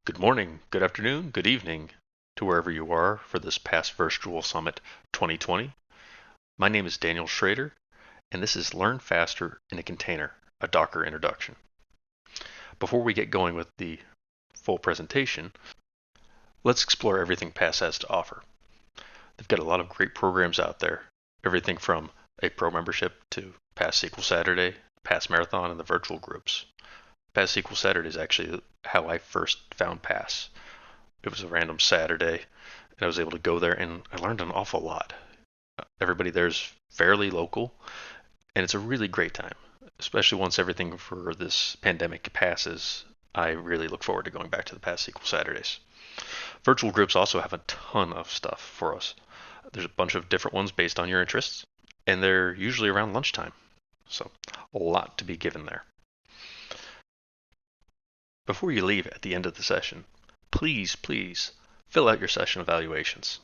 Good morning, good afternoon, good evening to wherever you are for this past Virtual Summit 2020. My name is Daniel Shrader, and this is Learn Faster in a Container, a Docker introduction. Before we get going with the full presentation, let's explore everything PASS has to offer. They've got a lot of great programs out there, everything from a pro membership to PostgreSQL Saturday, PASS Marathon, and the virtual groups. PostgreSQL Saturday is actually how I first found PASS. It was a random Saturday, and I was able to go there, and I learned an awful lot. Everybody there's fairly local, and it's a really great time, especially once everything for this pandemic passes. I really look forward to going back to the PostgreSQL Saturdays. Virtual groups also have a ton of stuff for us. There's a bunch of different ones based on your interests, and they're usually around lunchtime. So, a lot to be given there. Before you leave at the end of the session, please fill out your session evaluations.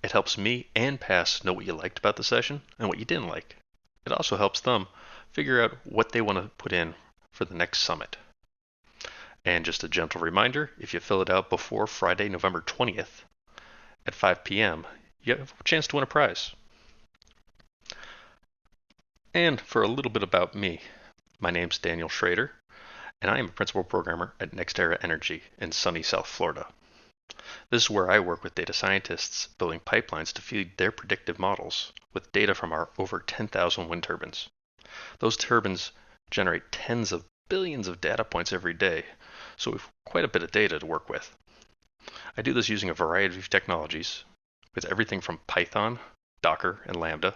It helps me and PASS know what you liked about the session and what you didn't like. It also helps them figure out what they want to put in for the next summit. And just a gentle reminder, if you fill it out before Friday, November 20th at 5 p.m., you have a chance to win a prize. And for a little bit about me, my name's Daniel Shrader, and I am a principal programmer at NextEra Energy in sunny South Florida. This is where I work with data scientists building pipelines to feed their predictive models with data from our over 10,000 wind turbines. Those turbines generate tens of billions of data points every day, so we've quite a bit of data to work with. I do this using a variety of technologies, with everything from Python, Docker, and Lambda,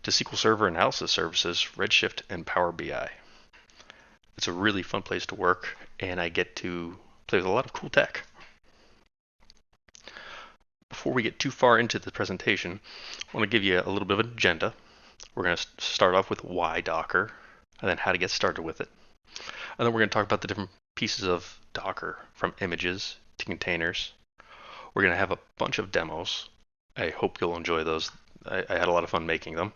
to SQL Server analysis services, Redshift, and Power BI. It's a really fun place to work, and I get to play with a lot of cool tech. Before we get too far into the presentation, I want to give you a little bit of an agenda. We're going to start off with why Docker, and then how to get started with it. And then we're going to talk about the different pieces of Docker, from images to containers. We're going to have a bunch of demos. I hope you'll enjoy those. I had a lot of fun making them.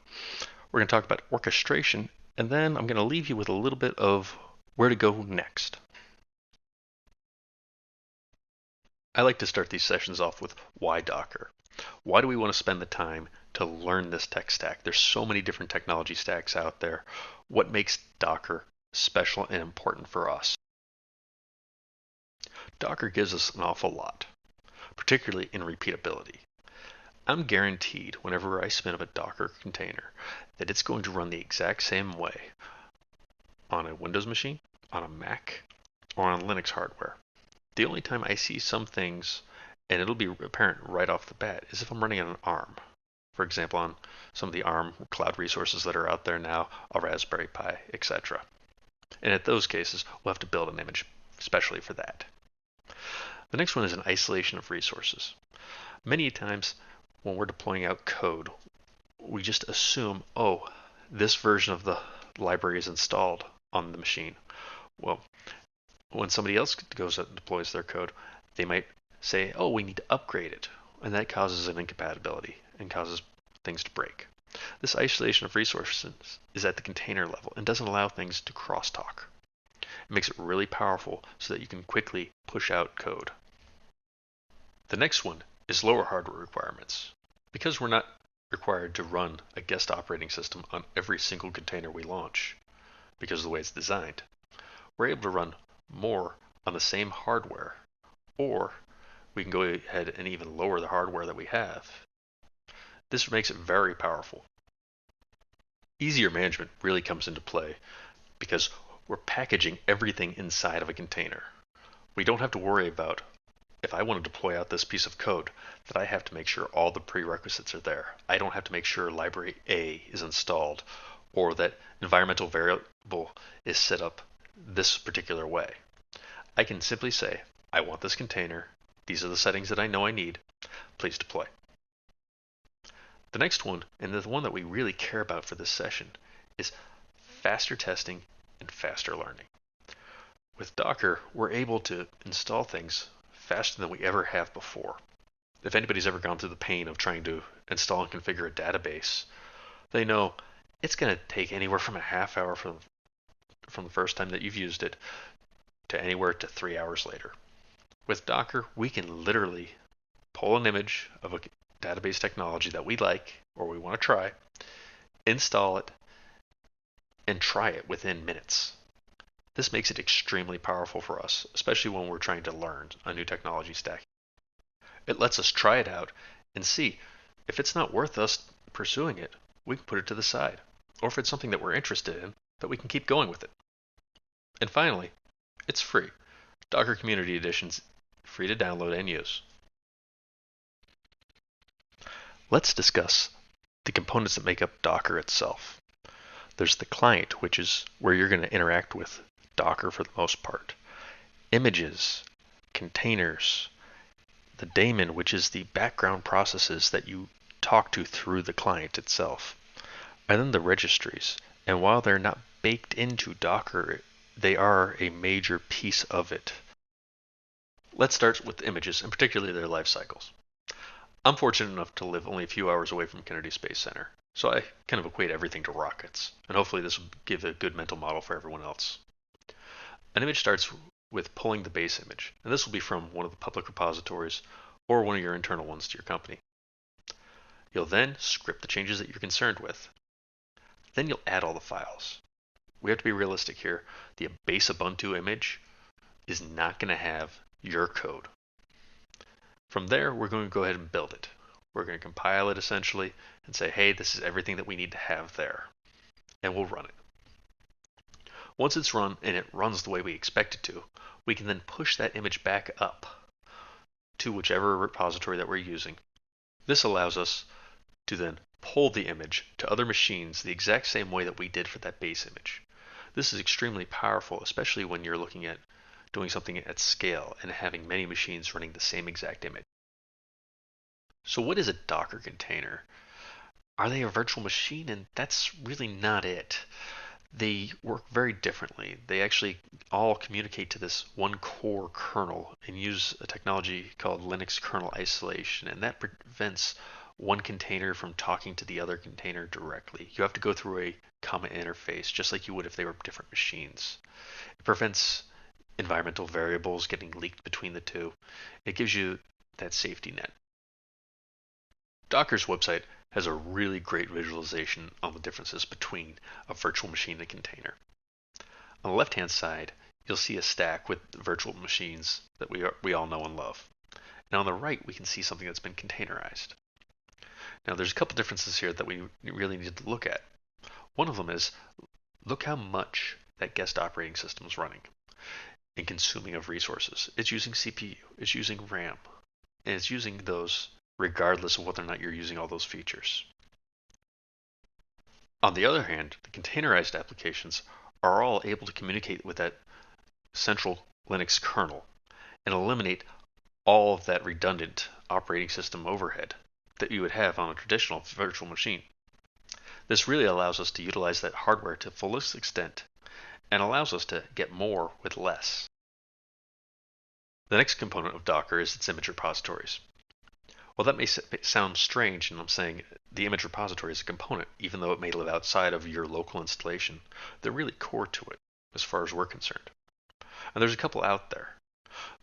We're going to talk about orchestration, and then I'm going to leave you with a little bit of where to go next. I like to start these sessions off with why Docker. Why do we want to spend the time to learn this tech stack? There's so many different technology stacks out there. What makes Docker special and important for us? Docker gives us an awful lot, particularly in repeatability. I'm guaranteed whenever I spin up a Docker container that it's going to run the exact same way on a Windows machine, on a Mac, or on Linux hardware. The only time I see some things, and it'll be apparent right off the bat, is if I'm running on an ARM. For example, on some of the ARM cloud resources that are out there now, a Raspberry Pi, etc. And at those cases, we'll have to build an image especially for that. The next one is an isolation of resources. Many times when we're deploying out code, we just assume, oh, this version of the library is installed on the machine. Well, when somebody else goes out and deploys their code, they might say, oh, we need to upgrade it. And that causes an incompatibility and causes things to break. This isolation of resources is at the container level and doesn't allow things to crosstalk. It makes it really powerful so that you can quickly push out code. The next one is lower hardware requirements. Because we're not required to run a guest operating system on every single container we launch, because of the way it's designed, we're able to run more on the same hardware, or we can go ahead and even lower the hardware that we have. This makes it very powerful. Easier management really comes into play because we're packaging everything inside of a container. We don't have to worry about, if I want to deploy out this piece of code, that I have to make sure all the prerequisites are there. I don't have to make sure library A is installed or that environmental variable is set up this particular way. I can simply say, I want this container. These are the settings that I know I need. Please deploy. The next one, and the one that we really care about for this session, is faster testing and faster learning. With Docker, we're able to install things faster than we ever have before. If anybody's ever gone through the pain of trying to install and configure a database, they know it's going to take anywhere from a half hour from the first time that you've used it to anywhere to 3 hours later. With Docker, we can literally pull an image of a database technology that we like or we want to try, install it, and try it within minutes. This makes it extremely powerful for us, especially when we're trying to learn a new technology stack. It lets us try it out and see if it's not worth us pursuing it, we can put it to the side. Or if it's something that we're interested in, that we can keep going with it. And finally, it's free. Docker Community Edition's free to download and use. Let's discuss the components that make up Docker itself. There's the client, which is where you're going to interact with Docker for the most part. Images, containers, the daemon, which is the background processes that you talk to through the client itself. And then the registries. And while they're not baked into Docker, they are a major piece of it. Let's start with images, and particularly their life cycles. I'm fortunate enough to live only a few hours away from Kennedy Space Center, so I kind of equate everything to rockets, and hopefully this will give a good mental model for everyone else. An image starts with pulling the base image, and this will be from one of the public repositories or one of your internal ones to your company. You'll then script the changes that you're concerned with. Then you'll add all the files. We have to be realistic here. The base Ubuntu image is not going to have your code. From there, we're going to go ahead and build it. We're going to compile it essentially and say, hey, this is everything that we need to have there. And we'll run it. Once it's run and it runs the way we expect it to, we can then push that image back up to whichever repository that we're using. This allows us to then pull the image to other machines the exact same way that we did for that base image. This is extremely powerful, especially when you're looking at doing something at scale and having many machines running the same exact image. So what is a Docker container? Are they a virtual machine? And that's really not it. They work very differently. They actually all communicate to this one core kernel and use a technology called Linux kernel isolation, and that prevents one container from talking to the other container directly. You have to go through a common interface, just like you would if they were different machines. It prevents environmental variables getting leaked between the two. It gives you that safety net. Docker's website has a really great visualization on the differences between a virtual machine and a container. On the left-hand side, you'll see a stack with virtual machines that we all know and love. And on the right, we can see something that's been containerized. Now, there's a couple differences here that we really need to look at. One of them is, look how much that guest operating system is running and consuming of resources. It's using CPU, it's using RAM, and it's using those regardless of whether or not you're using all those features. On the other hand, the containerized applications are all able to communicate with that central Linux kernel and eliminate all of that redundant operating system overhead that you would have on a traditional virtual machine. This really allows us to utilize that hardware to fullest extent and allows us to get more with less. The next component of Docker is its image repositories. Well, that may sound strange, and I'm saying the image repository is a component, even though it may live outside of your local installation. They're really core to it, as far as we're concerned. And there's a couple out there.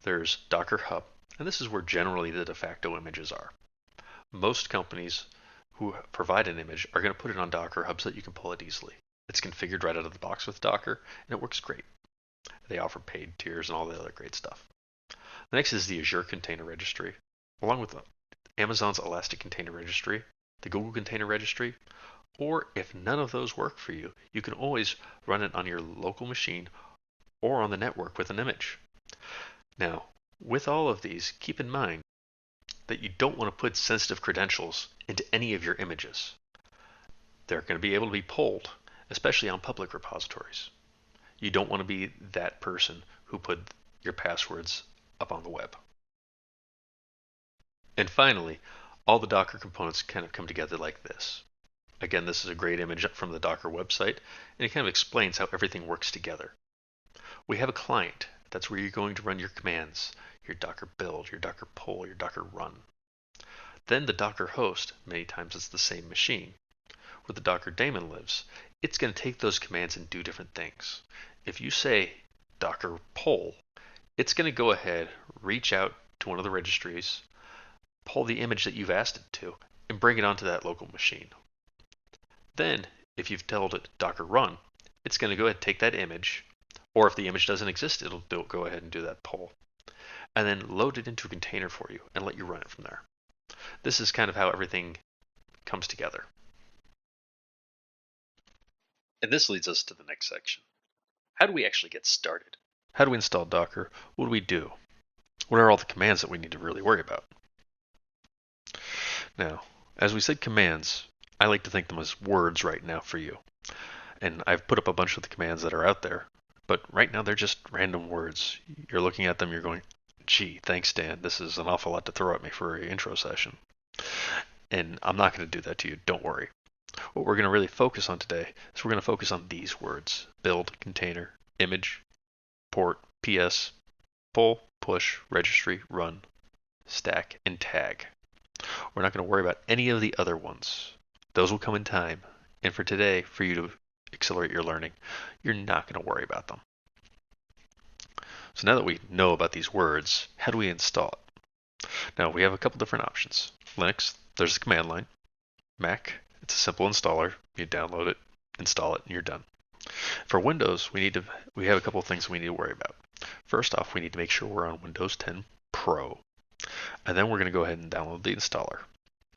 There's Docker Hub, and this is where generally the de facto images are. Most companies who provide an image are going to put it on Docker Hub so that you can pull it easily. It's configured right out of the box with Docker, and it works great. They offer paid tiers and all the other great stuff. The next is the Azure Container Registry, along with Amazon's Elastic Container Registry, the Google Container Registry, or if none of those work for you, you can always run it on your local machine or on the network with an image. Now, with all of these, keep in mind that you don't want to put sensitive credentials into any of your images. They're going to be able to be pulled, especially on public repositories. You don't want to be that person who put your passwords up on the web. And finally, all the Docker components kind of come together like this. Again, this is a great image from the Docker website, and it kind of explains how everything works together. We have a client. That's where you're going to run your commands, your Docker build, your Docker pull, your Docker run. Then the Docker host, many times it's the same machine. Where the Docker daemon lives, it's going to take those commands and do different things. If you say Docker pull, it's going to go ahead, reach out to one of the registries, pull the image that you've asked it to, and bring it onto that local machine. Then, if you've told it Docker run, it's going to go ahead and take that image, or if the image doesn't exist, it'll go ahead and do that pull, and then load it into a container for you and let you run it from there. This is kind of how everything comes together. And this leads us to the next section. How do we actually get started? How do we install Docker? What do we do? What are all the commands that we need to really worry about? Now, as we said commands, I like to think them as words right now for you. And I've put up a bunch of the commands that are out there, but right now they're just random words. You're looking at them, you're going, gee, thanks, Dan. This is an awful lot to throw at me for an intro session. And I'm not going to do that to you, don't worry. What we're going to really focus on today is we're going to focus on these words: build, container, image, port, PS, pull, push, registry, run, stack, and tag. We're not going to worry about any of the other ones. Those will come in time. And for today, for you to accelerate your learning, you're not going to worry about them. So now that we know about these words, how do we install it? Now, we have a couple different options. Linux, there's the command line. Mac, it's a simple installer. You download it, install it, and you're done. For Windows, we have a couple of things we need to worry about. First off, we need to make sure we're on Windows 10 Pro. And then we're going to go ahead and download the installer.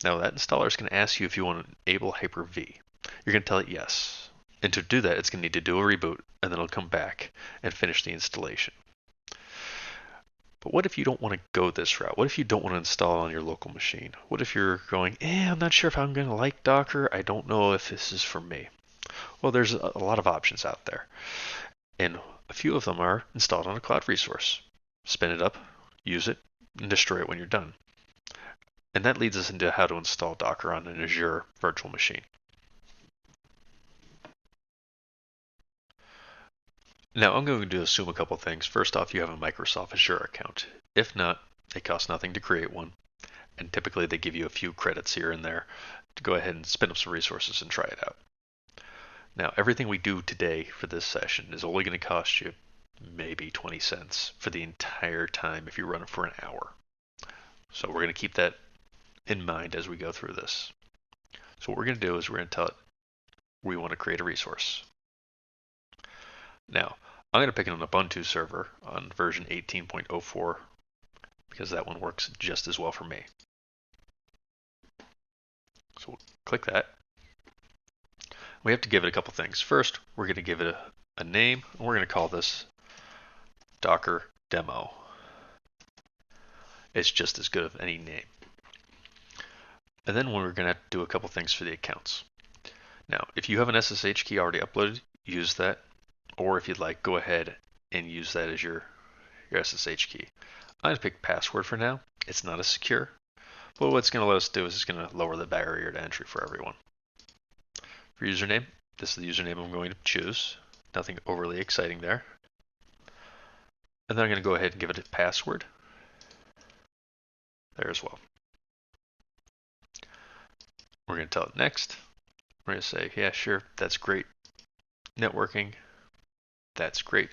Now that installer is going to ask you if you want to enable Hyper-V. You're going to tell it yes. And to do that, it's going to need to do a reboot, and then it'll come back and finish the installation. But what if you don't want to go this route? What if you don't want to install it on your local machine? What if you're going, I'm not sure if I'm going to like Docker. I don't know if this is for me. Well, there's a lot of options out there. And a few of them are installed on a cloud resource. Spin it up, use it, and destroy it when you're done. And that leads us into how to install Docker on an Azure virtual machine. Now I'm going to assume a couple things. First off, you have a Microsoft Azure account. If not, it costs nothing to create one. And typically they give you a few credits here and there to go ahead and spin up some resources and try it out. Now, everything we do today for this session is only going to cost you maybe 20 cents for the entire time if you run it for an hour. So we're going to keep that in mind as we go through this. So what we're going to do is we're going to tell it we want to create a resource. Now, I'm going to pick an Ubuntu server on version 18.04 because that one works just as well for me. So we'll click that. We have to give it a couple things. First, we're going to give it a name, and we're going to call this Docker Demo. It's just as good of any name. And then we're going to have to do a couple things for the accounts. Now, if you have an SSH key already uploaded, use that. Or if you'd like, go ahead and use that as your SSH key. I'm going to pick password for now. It's not as secure. But what it's going to let us do is it's going to lower the barrier to entry for everyone. For username, this is the username I'm going to choose. Nothing overly exciting there. And then I'm going to go ahead and give it a password. There as well. We're going to tell it next. We're going to say, yeah, sure, that's great. Networking, that's great.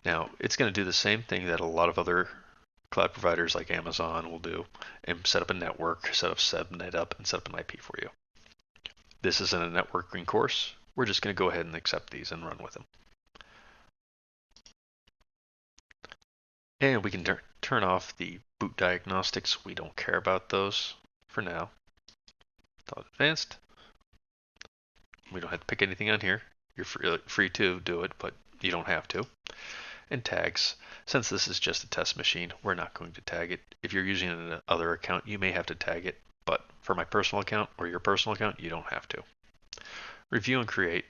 Now, it's going to do the same thing that a lot of other cloud providers like Amazon will do and set up a network, set up Subnet up, and set up an IP for you. This isn't a networking course. We're just going to go ahead and accept these and run with them. And we can turn off the boot diagnostics. We don't care about those for now. Tell it advanced. We don't have to pick anything on here. You're free to do it, but you don't have to. And tags. Since this is just a test machine, we're not going to tag it. If you're using another account, you may have to tag it. But for my personal account or your personal account, you don't have to. Review and create.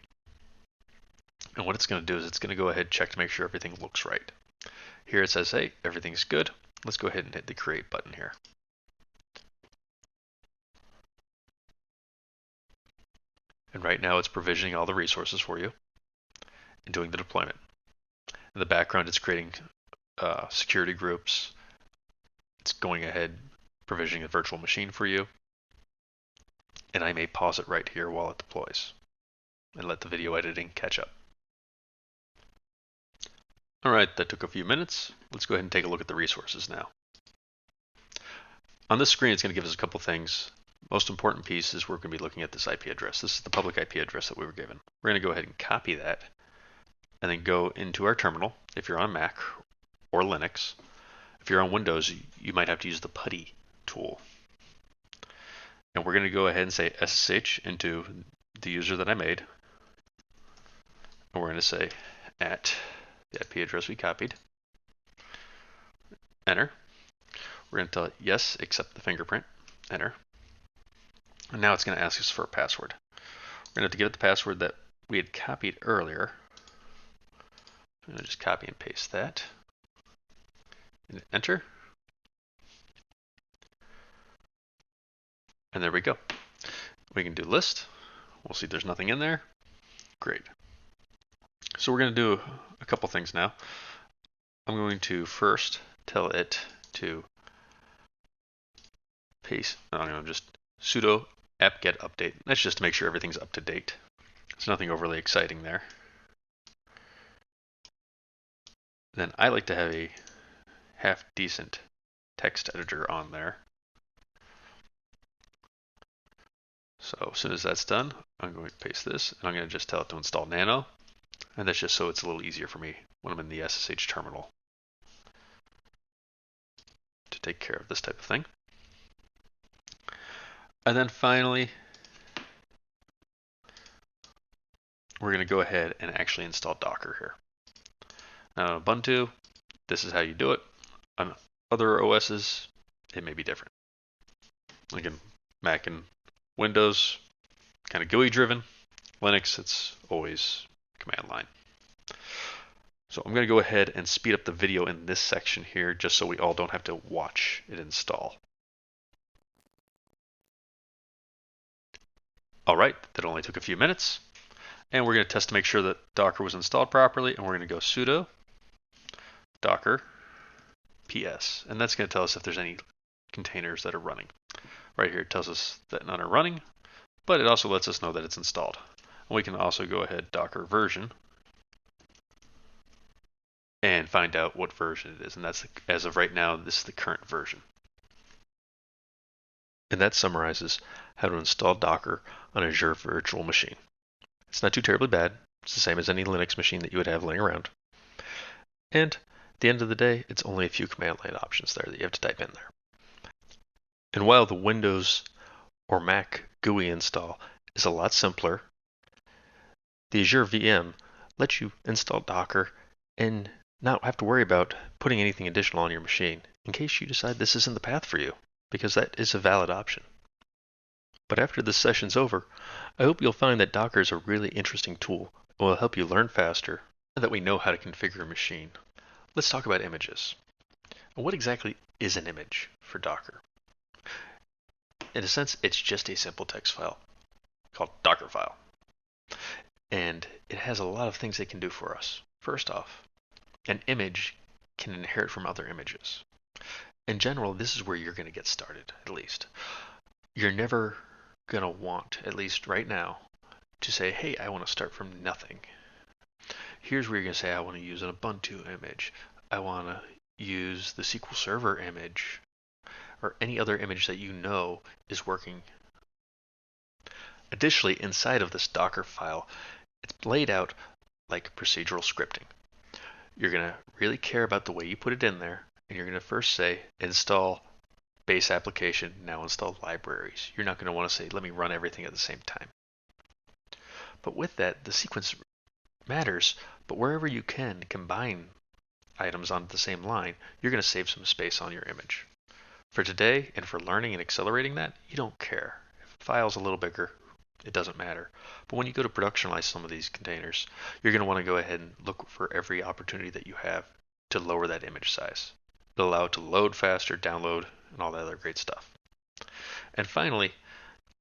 And what it's going to do is it's going to go ahead and check to make sure everything looks right. Here it says, hey, everything's good. Let's go ahead and hit the create button here. And right now it's provisioning all the resources for you and doing the deployment. In the background, it's creating security groups. It's going ahead provisioning a virtual machine for you. And I may pause it right here while it deploys and let the video editing catch up. All right, that took a few minutes. Let's go ahead and take a look at the resources now. On this screen, it's going to give us a couple things. Most important piece is we're going to be looking at this IP address. This is the public IP address that we were given. We're going to go ahead and copy that and then go into our terminal if you're on Mac or Linux. If you're on Windows, you might have to use the PuTTY tool. And we're going to go ahead and say SSH into the user that I made. And we're going to say at the IP address we copied. Enter. We're going to tell it yes, accept the fingerprint. Enter. And now it's going to ask us for a password. We're going to have to give it the password that we had copied earlier. I'm going to just copy and paste that. And enter. And there we go. We can do list. We'll see there's nothing in there. Great. So we're going to do a couple things now. I'm going to first tell it to paste. I'm going to just sudo apt-get update. That's just to make sure everything's up to date. There's nothing overly exciting there. Then I like to have a half-decent text editor on there. So as soon as that's done, I'm going to paste this, and I'm going to just tell it to install Nano. And that's just so it's a little easier for me when I'm in the SSH terminal to take care of this type of thing. And then finally, we're going to go ahead and actually install Docker here. Now on Ubuntu, this is how you do it. On other OSs, it may be different. Again, Mac and Windows, kind of GUI driven. Linux, it's always command line. So I'm going to go ahead and speed up the video in this section here just so we all don't have to watch it install. All right, that only took a few minutes. And we're going to test to make sure that Docker was installed properly. And we're going to go sudo docker ps. And that's going to tell us if there's any containers that are running. Right here it tells us that none are running, but it also lets us know that it's installed. And we can also go ahead docker version and find out what version it is. And that's, as of right now, this is the current version. And that summarizes how to install Docker on an Azure virtual machine. It's not too terribly bad. It's the same as any Linux machine that you would have laying around. And at the end of the day, it's only a few command line options there that you have to type in there. And while the Windows or Mac GUI install is a lot simpler, the Azure VM lets you install Docker and not have to worry about putting anything additional on your machine in case you decide this isn't the path for you, because that is a valid option. But after this session's over, I hope you'll find that Docker is a really interesting tool and will help you learn faster and that we know how to configure a machine. Let's talk about images. And what exactly is an image for Docker? In a sense, it's just a simple text file called Dockerfile. And it has a lot of things it can do for us. First off, an image can inherit from other images. In general, this is where you're going to get started, at least. You're never going to want, at least right now, to say, hey, I want to start from nothing. Here's where you're going to say, I want to use an Ubuntu image. I want to use the SQL Server image, or any other image that you know is working. Additionally, inside of this Docker file, it's laid out like procedural scripting. You're going to really care about the way you put it in there, and you're going to first say install base application, now install libraries. You're not going to want to say let me run everything at the same time. But with that, the sequence matters, but wherever you can combine items onto the same line, you're going to save some space on your image. For today, and for learning and accelerating that, you don't care. If the file's a little bigger, it doesn't matter. But when you go to productionize some of these containers, you're going to want to go ahead and look for every opportunity that you have to lower that image size. It'll allow it to load faster, download, and all that other great stuff. And finally,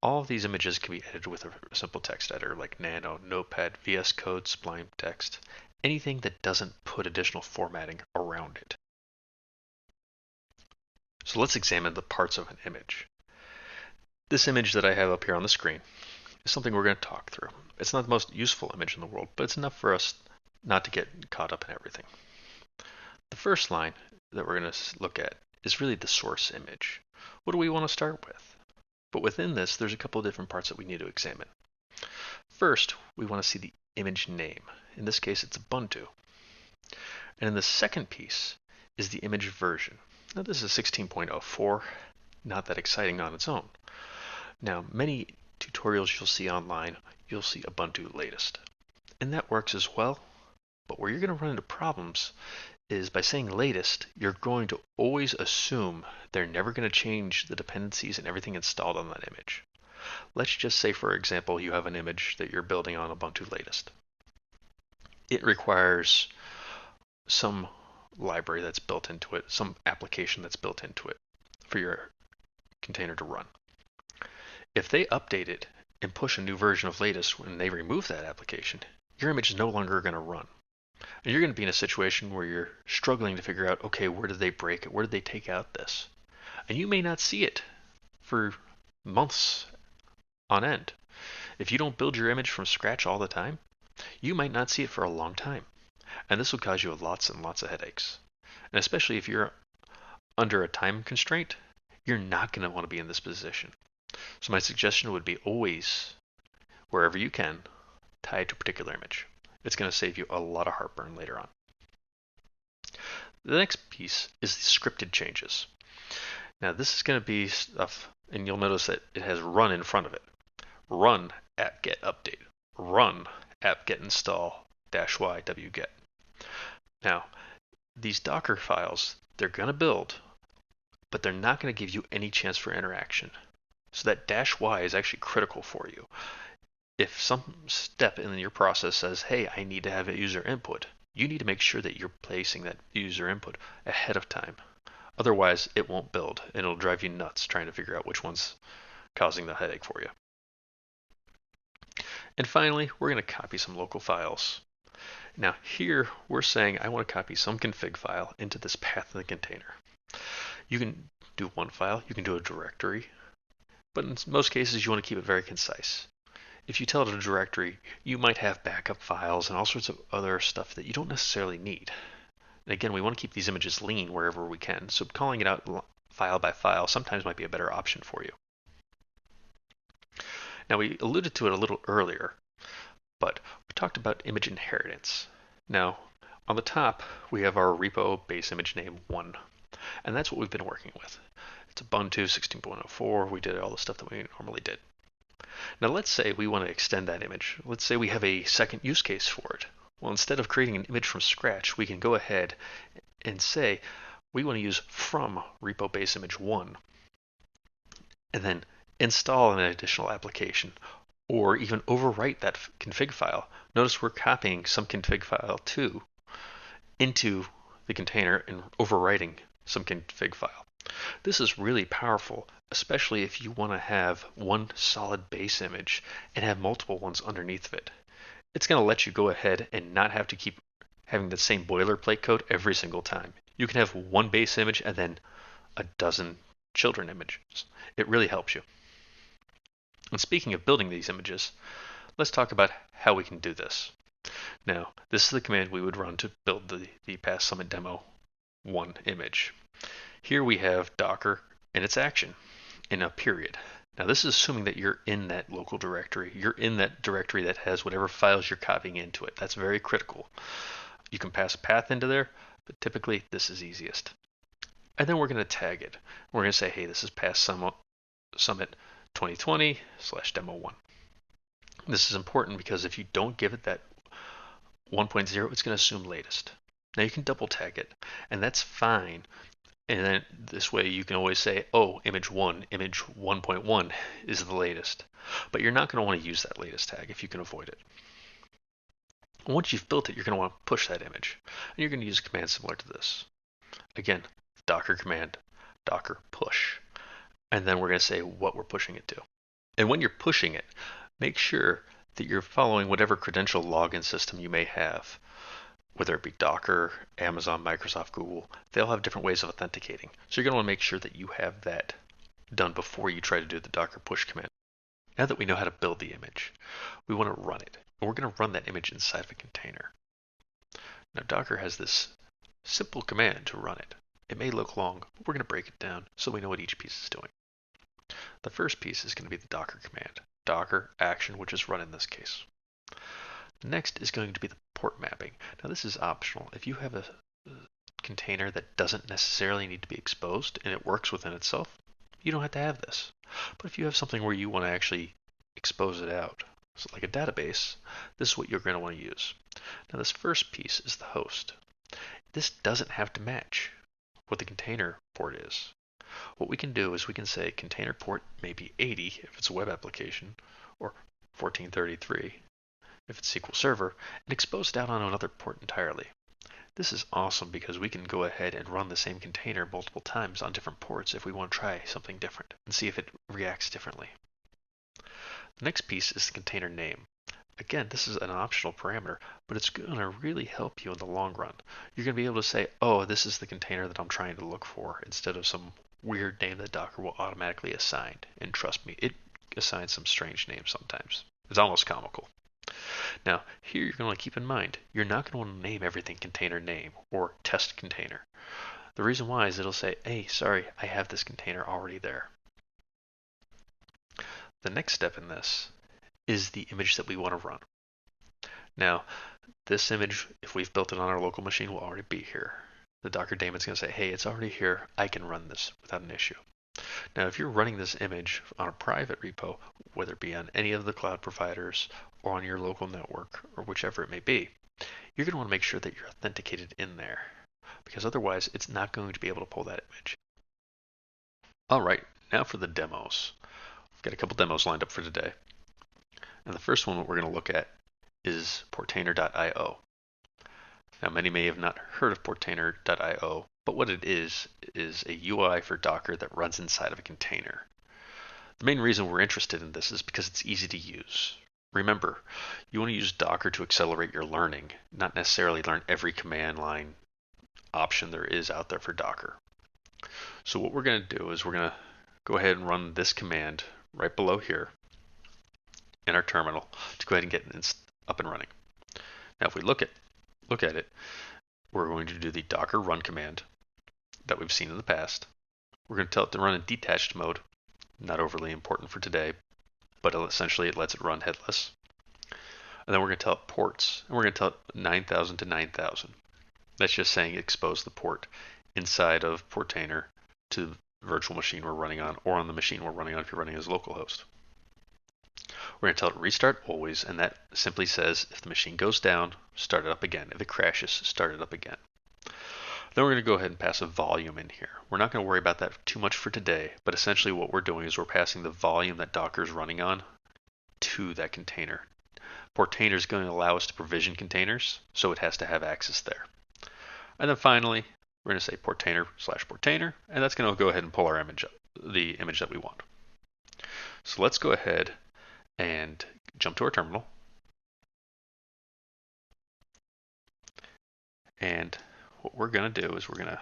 all of these images can be edited with a simple text editor like Nano, Notepad, VS Code, Sublime Text, anything that doesn't put additional formatting around it. So let's examine the parts of an image. This image that I have up here on the screen is something we're going to talk through. It's not the most useful image in the world, but it's enough for us not to get caught up in everything. The first line that we're going to look at is really the source image. What do we want to start with? But within this, there's a couple of different parts that we need to examine. First, we want to see the image name. In this case, it's Ubuntu. And in the second piece is the image version. Now this is 16.04, not that exciting on its own. Now many tutorials you'll see online, you'll see Ubuntu latest. And that works as well, but where you're going to run into problems is by saying latest, you're going to always assume they're never going to change the dependencies and everything installed on that image. Let's just say, for example, you have an image that you're building on Ubuntu latest. It requires some library that's built into it, some application that's built into it for your container to run. If they update it and push a new version of latest when they remove that application, your image is no longer going to run. And you're going to be in a situation where you're struggling to figure out, okay, where did they break it? Where did they take out this? And you may not see it for months on end. If you don't build your image from scratch all the time, you might not see it for a long time. And this will cause you lots and lots of headaches. And especially if you're under a time constraint, you're not going to want to be in this position. So my suggestion would be always, wherever you can, tie it to a particular image. It's going to save you a lot of heartburn later on. The next piece is the scripted changes. Now this is going to be stuff, and you'll notice that it has run in front of it. Run apt get update. Run apt get install -y wget. Now, these Docker files, they're going to build, but they're not going to give you any chance for interaction. So that -y is actually critical for you. If some step in your process says, hey, I need to have a user input, you need to make sure that you're placing that user input ahead of time. Otherwise, it won't build, and it'll drive you nuts trying to figure out which one's causing the headache for you. And finally, we're going to copy some local files. Now here, we're saying I want to copy some config file into this path in the container. You can do one file, you can do a directory, but in most cases you want to keep it very concise. If you tell it a directory, you might have backup files and all sorts of other stuff that you don't necessarily need. And again, we want to keep these images lean wherever we can, so calling it out file by file sometimes might be a better option for you. Now we alluded to it a little earlier, but we talked about image inheritance. Now, on the top, we have our repo base image name 1, and that's what we've been working with. It's Ubuntu 16.04, we did all the stuff that we normally did. Now let's say we want to extend that image. Let's say we have a second use case for it. Well, instead of creating an image from scratch, we can go ahead and say we want to use from repo base image 1, and then install an additional application, or even overwrite that config file. Notice we're copying some config file 2 into the container and overwriting some config file. This is really powerful, especially if you want to have one solid base image and have multiple ones underneath of it. It's going to let you go ahead and not have to keep having the same boilerplate code every single time. You can have one base image and then a dozen children images. It really helps you. And speaking of building these images, let's talk about how we can do this. Now, this is the command we would run to build the Past Summit Demo 1 image. Here we have Docker and its action in a period. Now this is assuming that you're in that local directory. You're in that directory that has whatever files you're copying into it. That's very critical. You can pass a path into there, but typically this is easiest. And then we're going to tag it. We're going to say, hey, this is Past Summit 2020/Demo 1. This is important because if you don't give it that 1.0, it's going to assume latest. Now you can double tag it, and that's fine. And then this way you can always say, oh, image 1, image 1.1 is the latest. But you're not going to want to use that latest tag if you can avoid it. Once you've built it, you're going to want to push that image. And you're going to use a command similar to this. Again, Docker command, Docker push. And then we're going to say what we're pushing it to. And when you're pushing it, make sure that you're following whatever credential login system you may have. Whether it be Docker, Amazon, Microsoft, Google, they all have different ways of authenticating. So you're going to want to make sure that you have that done before you try to do the Docker push command. Now that we know how to build the image, we want to run it. And we're going to run that image inside of a container. Now Docker has this simple command to run it. It may look long, but we're going to break it down so we know what each piece is doing. The first piece is going to be the docker command, docker action, which is run in this case. Next is going to be the port mapping. Now this is optional. If you have a container that doesn't necessarily need to be exposed and it works within itself, you don't have to have this. But if you have something where you want to actually expose it out, so like a database, this is what you're going to want to use. Now this first piece is the host. This doesn't have to match what the container port is. What we can do is we can say container port may be 80 if it's a web application, or 1433 if it's SQL Server, and expose it out on another port entirely. This is awesome because we can go ahead and run the same container multiple times on different ports if we want to try something different and see if it reacts differently. The next piece is the container name. Again, this is an optional parameter, but it's going to really help you in the long run. You're going to be able to say, oh, this is the container that I'm trying to look for, instead of some weird name that Docker will automatically assign. And trust me, it assigns some strange names sometimes. It's almost comical. Now, here you're going to keep in mind, you're not going to want to name everything container name or test container. The reason why is it'll say, hey, sorry, I have this container already there. The next step in this is the image that we want to run. Now, this image, if we've built it on our local machine, will already be here. The Docker daemon's going to say, hey, it's already here. I can run this without an issue. Now, if you're running this image on a private repo, whether it be on any of the cloud providers or on your local network or whichever it may be, you're going to want to make sure that you're authenticated in there, because otherwise it's not going to be able to pull that image. All right, now for the demos. We've got a couple demos lined up for today. And the first one that we're going to look at is Portainer.io. Now, many may have not heard of Portainer.io, but what it is a UI for Docker that runs inside of a container. The main reason we're interested in this is because it's easy to use. Remember, you want to use Docker to accelerate your learning, not necessarily learn every command line option there is out there for Docker. So what we're going to do is we're going to go ahead and run this command right below here in our terminal to go ahead and get it up and running. Now, if we look at it, we're going to do the docker run command that we've seen in the past. We're going to tell it to run in detached mode, not overly important for today, but essentially it lets it run headless. And then we're going to tell it ports, and we're going to tell it 9000 to 9000. That's just saying expose the port inside of Portainer to the virtual machine we're running on, or on the machine we're running on if you're running as localhost. We're going to tell it restart always, and that simply says if the machine goes down, start it up again. If it crashes, start it up again. Then we're going to go ahead and pass a volume in here. We're not going to worry about that too much for today, but essentially what we're doing is we're passing the volume that Docker is running on to that container. Portainer is going to allow us to provision containers, so it has to have access there. And then finally, we're going to say Portainer/Portainer, and that's going to go ahead and pull our image up, the image that we want. So let's go ahead and jump to our terminal. And what we're going to do is we're going to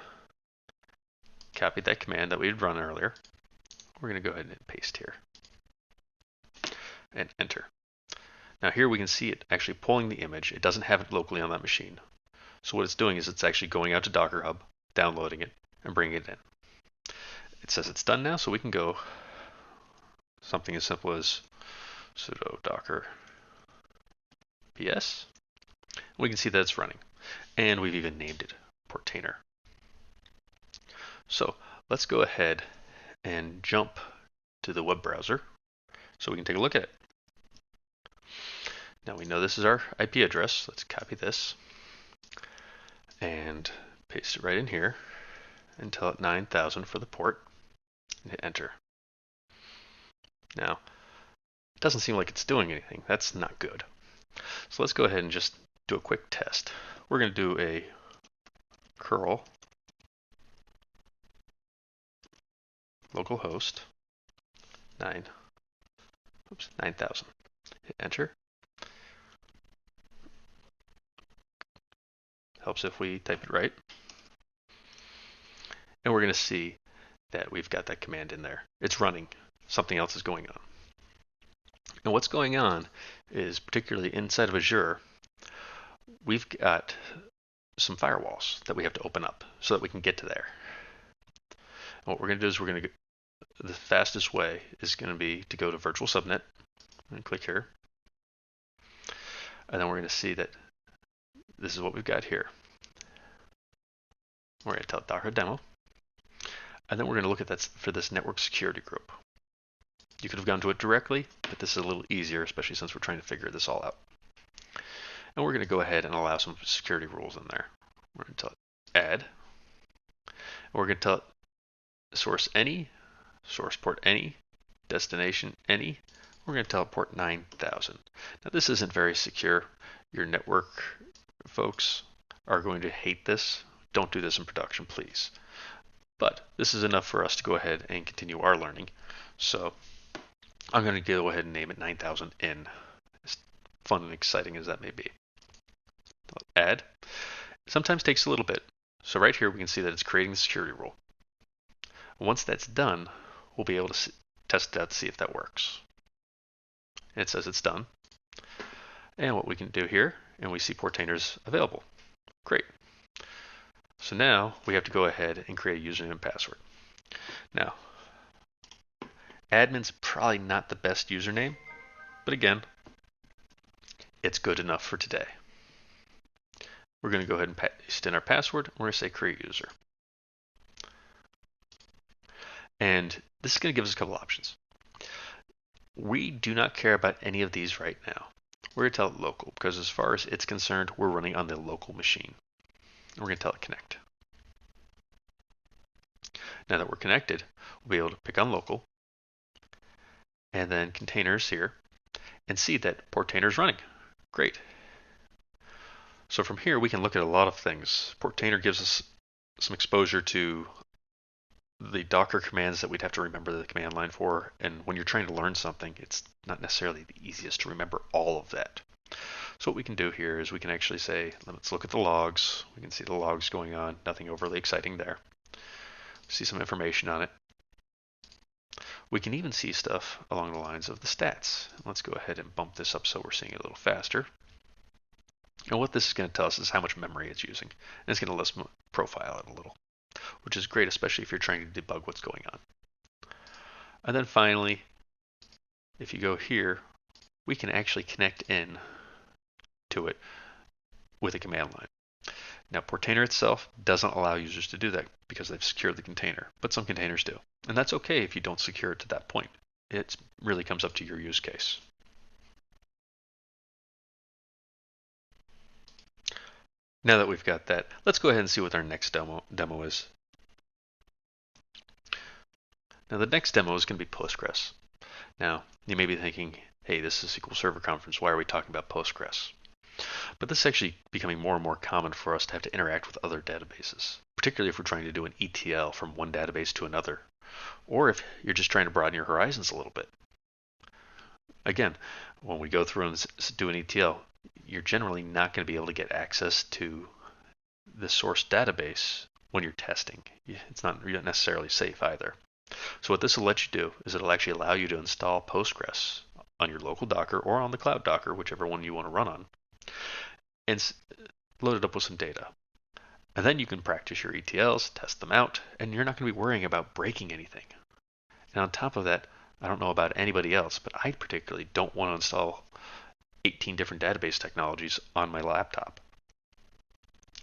copy that command that we had run earlier. We're going to go ahead and paste here and enter. Now here we can see it actually pulling the image. It doesn't have it locally on that machine. So what it's doing is it's actually going out to Docker Hub, downloading it, and bringing it in. It says it's done now, so we can go something as simple as sudo docker ps. We can see that it's running, and we've even named it Portainer. So let's go ahead and jump to the web browser so we can take a look at it. Now we know this is our IP address. Let's copy this and paste it right in here and tell it 9000 for the port and hit enter. Now, it doesn't seem like it's doing anything. That's not good. So let's go ahead and just do a quick test. We're going to do a curl localhost 9000. Hit enter. Helps if we type it right. And we're going to see that we've got that command in there. It's running. Something else is going on. And what's going on is, particularly inside of Azure, we've got some firewalls that we have to open up so that we can get to there. And what we're going to do is the fastest way is going to be to go to virtual subnet and click here. And then we're going to see that this is what we've got here. We're going to tell Docker demo. And then we're going to look at that for this network security group. You could have gone to it directly, but this is a little easier, especially since we're trying to figure this all out. And we're going to go ahead and allow some security rules in there. We're going to tell it add. And we're going to tell it source any, source port any, destination any. We're going to tell it port 9000. Now this isn't very secure. Your network folks are going to hate this. Don't do this in production, please. But this is enough for us to go ahead and continue our learning. So I'm going to go ahead and name it 9000N, as fun and exciting as that may be. Add. It sometimes takes a little bit. So right here we can see that it's creating the security rule. Once that's done, we'll be able to test it out to see if that works. And it says it's done. And what we can do here, and we see Portainer's available. Great. So now we have to go ahead and create a username and password. Now, admin's probably not the best username, but again, it's good enough for today. We're going to go ahead and paste in our password. We're going to say create user. And this is going to give us a couple options. We do not care about any of these right now. We're going to tell it local because as far as it's concerned, we're running on the local machine. We're going to tell it connect. Now that we're connected, we'll be able to pick on local and then containers here and see that Portainer is running. Great. So from here, we can look at a lot of things. Portainer gives us some exposure to the Docker commands that we'd have to remember the command line for. And when you're trying to learn something, it's not necessarily the easiest to remember all of that. So what we can do here is we can actually say, let's look at the logs. We can see the logs going on, nothing overly exciting there. See some information on it. We can even see stuff along the lines of the stats. Let's go ahead and bump this up so we're seeing it a little faster. And what this is going to tell us is how much memory it's using. And it's going to let us profile it a little, which is great, especially if you're trying to debug what's going on. And then finally, if you go here, we can actually connect in to it with a command line. Now, Portainer itself doesn't allow users to do that because they've secured the container, but some containers do. And that's okay if you don't secure it to that point. It really comes up to your use case. Now that we've got that, let's go ahead and see what our next demo is. Now the next demo is going to be Postgres. Now you may be thinking, hey, this is a SQL Server conference, why are we talking about Postgres? But this is actually becoming more and more common for us to have to interact with other databases, particularly if we're trying to do an ETL from one database to another, or if you're just trying to broaden your horizons a little bit. Again, when we go through and do an ETL, you're generally not going to be able to get access to the source database when you're testing. It's not necessarily safe either. So what this will let you do is it'll actually allow you to install Postgres on your local Docker or on the cloud Docker, whichever one you want to run on, and load it up with some data. And then you can practice your ETLs, test them out, and you're not going to be worrying about breaking anything. And on top of that, I don't know about anybody else, but I particularly don't want to install 18 different database technologies on my laptop.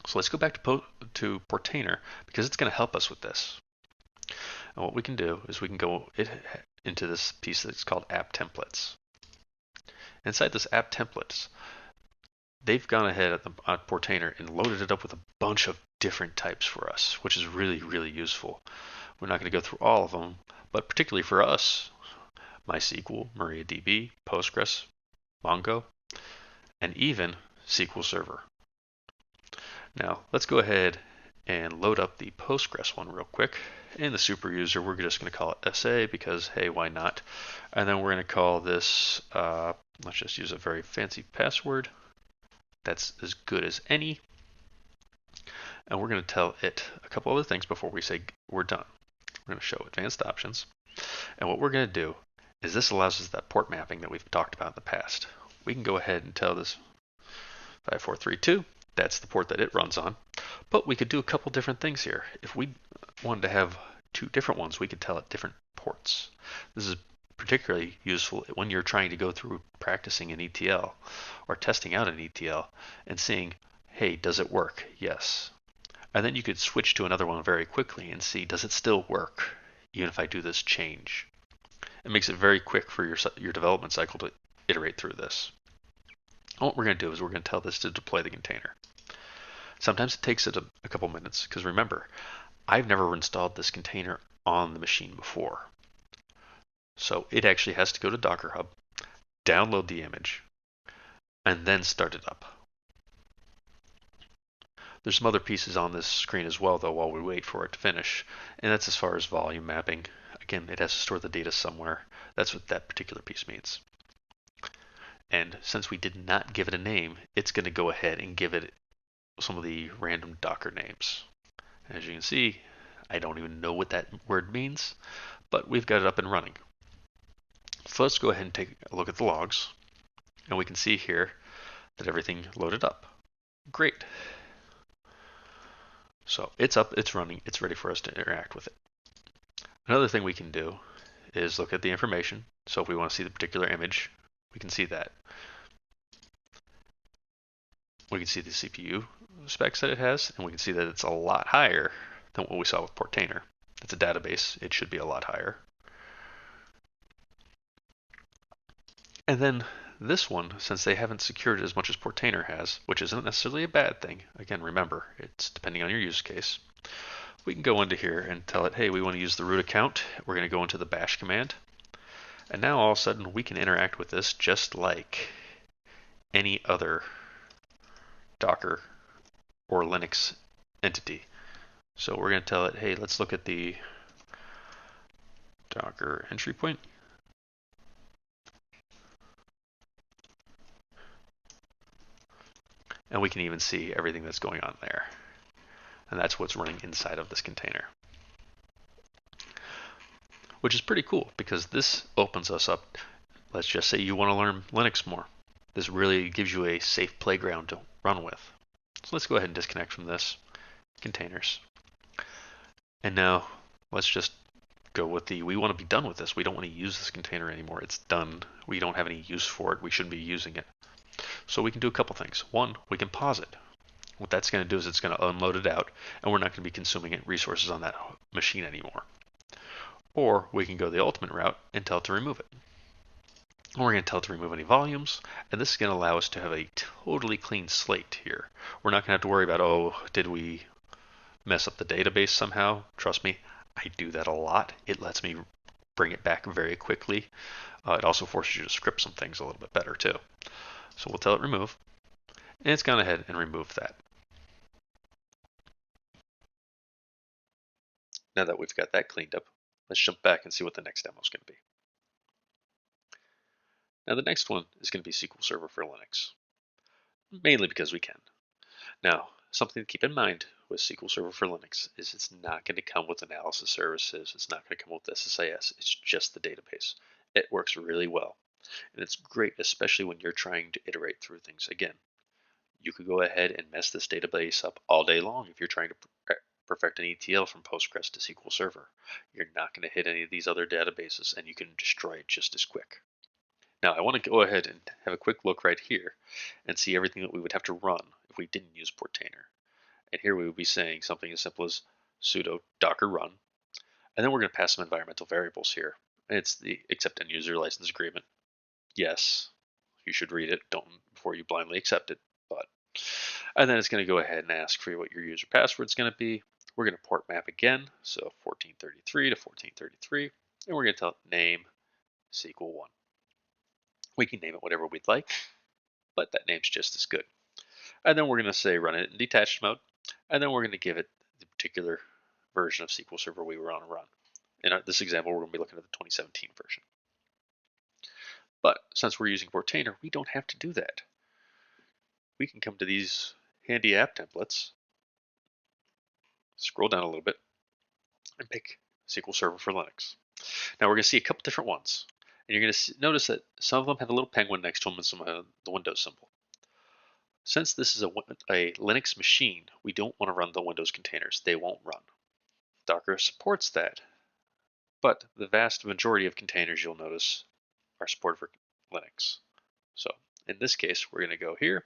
So let's go back to Portainer because it's going to help us with this. And what we can do is we can go into this piece that's called app templates. Inside this app templates, they've gone ahead at Portainer and loaded it up with a bunch of different types for us, which is really, really useful. We're not going to go through all of them, but particularly for us, MySQL, MariaDB, Postgres, Mongo, and even SQL Server. Now, let's go ahead and load up the Postgres one real quick. In the super user, we're just going to call it SA because, hey, why not? And then we're going to call this, let's just use a very fancy password. That's as good as any. And we're going to tell it a couple other things before we say we're done. We're going to show advanced options. And what we're going to do is this allows us that port mapping that we've talked about in the past. We can go ahead and tell this 5432 That's the port that it runs on. But we could do a couple different things here. If we wanted to have two different ones, we could tell it different ports. This is particularly useful when you're trying to go through practicing an ETL or testing out an ETL and seeing, hey, does it work? Yes. And then you could switch to another one very quickly and see, does it still work even if I do this change? It makes it very quick for your development cycle to iterate through this. And what we're going to do is we're going to tell this to deploy the container. Sometimes it takes it a couple minutes because remember, I've never installed this container on the machine before. So it actually has to go to Docker Hub, download the image, and then start it up. There's some other pieces on this screen as well, though, while we wait for it to finish, and that's as far as volume mapping. Again, it has to store the data somewhere. That's what that particular piece means. And since we did not give it a name, it's going to go ahead and give it some of the random Docker names. As you can see, I don't even know what that word means, but we've got it up and running. So let's go ahead and take a look at the logs, and we can see here that everything loaded up. Great. So it's up, it's running, it's ready for us to interact with it. Another thing we can do is look at the information. So if we want to see the particular image, we can see that. We can see the CPU specs that it has, and we can see that it's a lot higher than what we saw with Portainer. It's a database, it should be a lot higher. And then this one, since they haven't secured it as much as Portainer has, which isn't necessarily a bad thing, again, remember, it's depending on your use case, we can go into here and tell it, hey, we want to use the root account. We're going to go into the bash command. And now all of a sudden we can interact with this just like any other Docker or Linux entity. So we're going to tell it, hey, let's look at the Docker entry point. And we can even see everything that's going on there. And that's what's running inside of this container. Which is pretty cool because this opens us up. Let's just say you want to learn Linux more. This really gives you a safe playground to run with. So let's go ahead and disconnect from this containers. And now let's just go with we want to be done with this. We don't want to use this container anymore. It's done. We don't have any use for it. We shouldn't be using it. So we can do a couple things. One, we can pause it. What that's going to do is it's going to unload it out, and we're not going to be consuming resources on that machine anymore. Or we can go the ultimate route and tell it to remove it. And we're going to tell it to remove any volumes, and this is going to allow us to have a totally clean slate here. We're not going to have to worry about, oh, did we mess up the database somehow? Trust me, I do that a lot. It lets me bring it back very quickly. It also forces you to script some things a little bit better too. So we'll tell it remove, and it's gone ahead and removed that. Now that we've got that cleaned up, let's jump back and see what the next demo is going to be. Now the next one is going to be SQL Server for Linux, mainly because we can. Now, something to keep in mind with SQL Server for Linux is it's not going to come with analysis services. It's not going to come with SSIS. It's just the database. It works really well. And it's great, especially when you're trying to iterate through things. Again, you could go ahead and mess this database up all day long if you're trying to perfect an ETL from Postgres to SQL Server. You're not going to hit any of these other databases, and you can destroy it just as quick. Now, I want to go ahead and have a quick look right here and see everything that we would have to run if we didn't use Portainer. And here we would be saying something as simple as sudo docker run. And then we're going to pass some environmental variables here. It's the accept end user license agreement. Yes, you should read it before you blindly accept it. And then it's going to go ahead and ask for what your user password is going to be. We're going to port map again, so 1433 to 1433, and we're going to tell it name SQL1. We can name it whatever we'd like, but that name's just as good. And then we're going to say run it in detached mode, and then we're going to give it the particular version of SQL Server we were on to run. In this example, we're going to be looking at the 2017 version. But since we're using Portainer, we don't have to do that. We can come to these handy app templates, scroll down a little bit, and pick SQL Server for Linux. Now we're going to see a couple different ones. And you're going to notice that some of them have a little penguin next to them and some have the Windows symbol. Since this is a Linux machine, we don't want to run the Windows containers. They won't run. Docker supports that, but the vast majority of containers you'll notice are supported for Linux. So in this case, we're going to go here.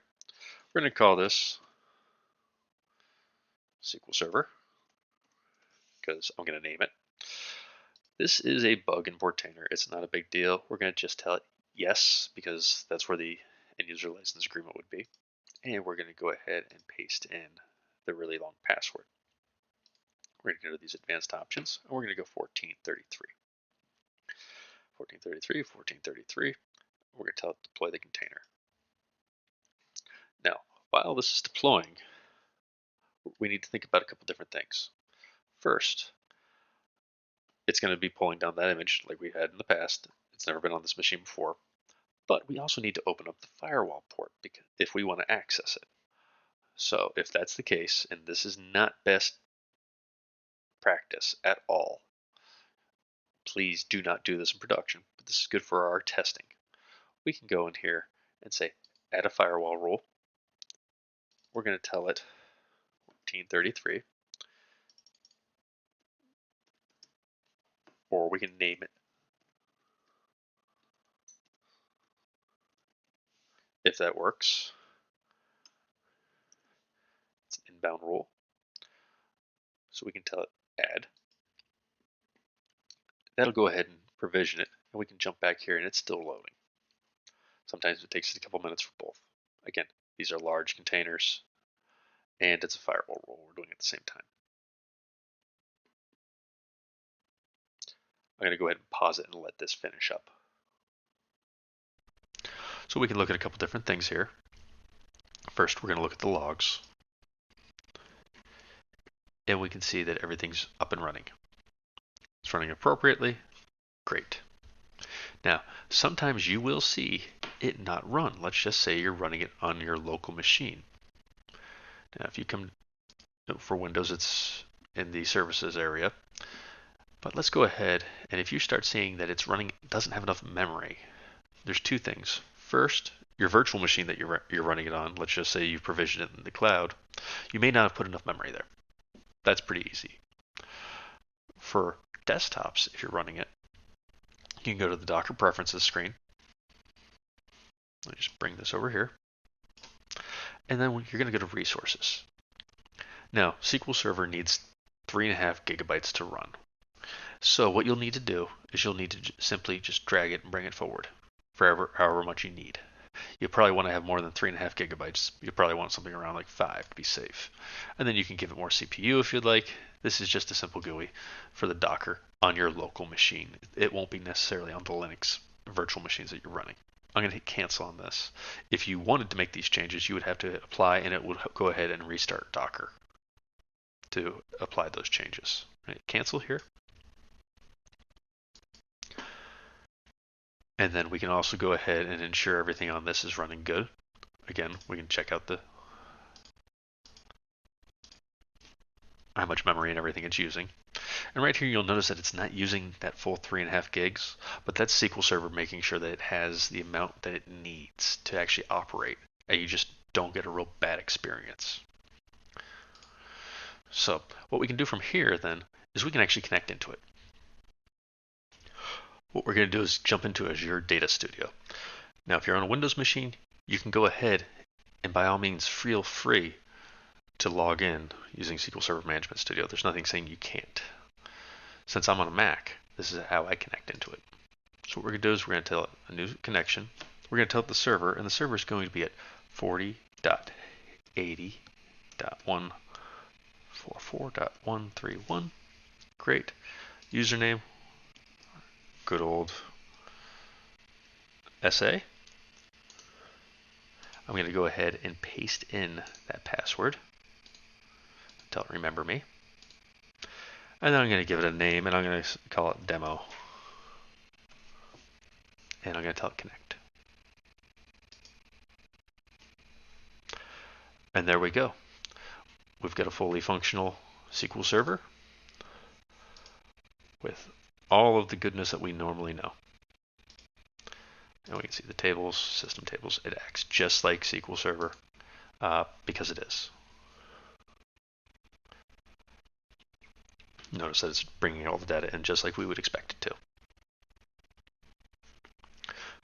We're going to call this SQL Server because I'm going to name it. This is a bug in Portainer. It's not a big deal. We're going to just tell it yes because that's where the end user license agreement would be. And we're going to go ahead and paste in the really long password. We're going to go to these advanced options and we're going to go 1433. 1433, 1433. We're going to tell it to deploy the container. Now, while this is deploying, we need to think about a couple different things. First, it's going to be pulling down that image like we had in the past. It's never been on this machine before. But we also need to open up the firewall port because if we want to access it. So if that's the case, and this is not best practice at all, please do not do this in production, but this is good for our testing. We can go in here and say, add a firewall rule. We're going to tell it 1433, or we can name it if that works. It's an inbound rule. So we can tell it add. That'll go ahead and provision it, and we can jump back here and it's still loading. Sometimes it takes a couple minutes for both. Again, these are large containers and it's a firewall rule we're doing at the same time. I'm going to go ahead and pause it and let this finish up. So we can look at a couple different things here. First, we're going to look at the logs. And we can see that everything's up and running. It's running appropriately. Great. Now, sometimes you will see it not run. Let's just say you're running it on your local machine. Now, if you come for Windows, it's in the services area. But let's go ahead, and if you start seeing that it's running, doesn't have enough memory, there's two things. First, your virtual machine that you're running it on, let's just say you provisioned it in the cloud, you may not have put enough memory there. That's pretty easy. For desktops, if you're running it, you can go to the Docker Preferences screen. Let me just bring this over here. And then you're going to go to Resources. Now, SQL Server needs 3.5 gigabytes to run. So what you'll need to do is you'll need to simply just drag it and bring it forward for however much you need. You probably want to have more than 3.5 gigabytes. You probably want something around like 5 to be safe. And then you can give it more CPU if you'd like. This is just a simple GUI for the Docker on your local machine. It won't be necessarily on the Linux virtual machines that you're running. I'm going to hit cancel on this. If you wanted to make these changes, you would have to hit apply and it would go ahead and restart Docker to apply those changes. Right, cancel here. And then we can also go ahead and ensure everything on this is running good. Again, we can check out how much memory and everything it's using. And right here, you'll notice that it's not using that full 3.5 gigs, but that's SQL Server making sure that it has the amount that it needs to actually operate, and you just don't get a real bad experience. So what we can do from here then is we can actually connect into it. What we're going to do is jump into Azure Data Studio. Now, if you're on a Windows machine, you can go ahead and by all means feel free to log in using SQL Server Management Studio. There's nothing saying you can't. Since I'm on a Mac, this is how I connect into it. So what we're going to do is we're going to tell it a new connection. We're going to tell it the server, and the server is going to be at 40.80.144.131. Great. Username, good old SA. I'm going to go ahead and paste in that password. Tell it remember me. And then I'm going to give it a name and I'm going to call it demo. And I'm going to tell it connect. And there we go. We've got a fully functional SQL Server with all of the goodness that we normally know. And we can see the tables, system tables. It acts just like SQL Server. because it is. Notice that it's bringing all the data in just like we would expect it to.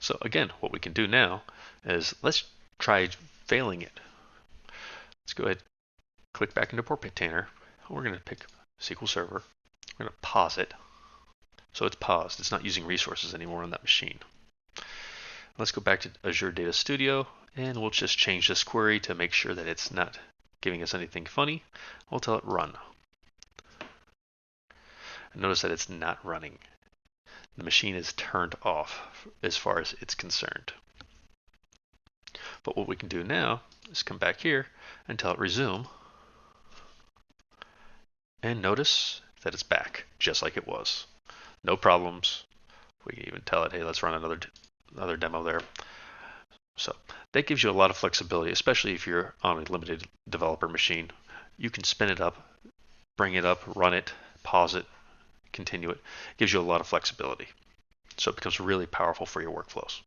So again, what we can do now is let's try failing it. Let's go ahead, click back into Portainer. We're going to pick SQL Server. We're going to pause it. So it's paused. It's not using resources anymore on that machine. Let's go back to Azure Data Studio, and we'll just change this query to make sure that it's not giving us anything funny. We'll tell it run. And notice that it's not running. The machine is turned off as far as it's concerned. But what we can do now is come back here and tell it resume. And notice that it's back just like it was. No problems. We can even tell it, hey, let's run another demo there. So that gives you a lot of flexibility, especially if you're on a limited developer machine. You can spin it up, bring it up, run it, pause it, continue it. It gives you a lot of flexibility. So it becomes really powerful for your workflows.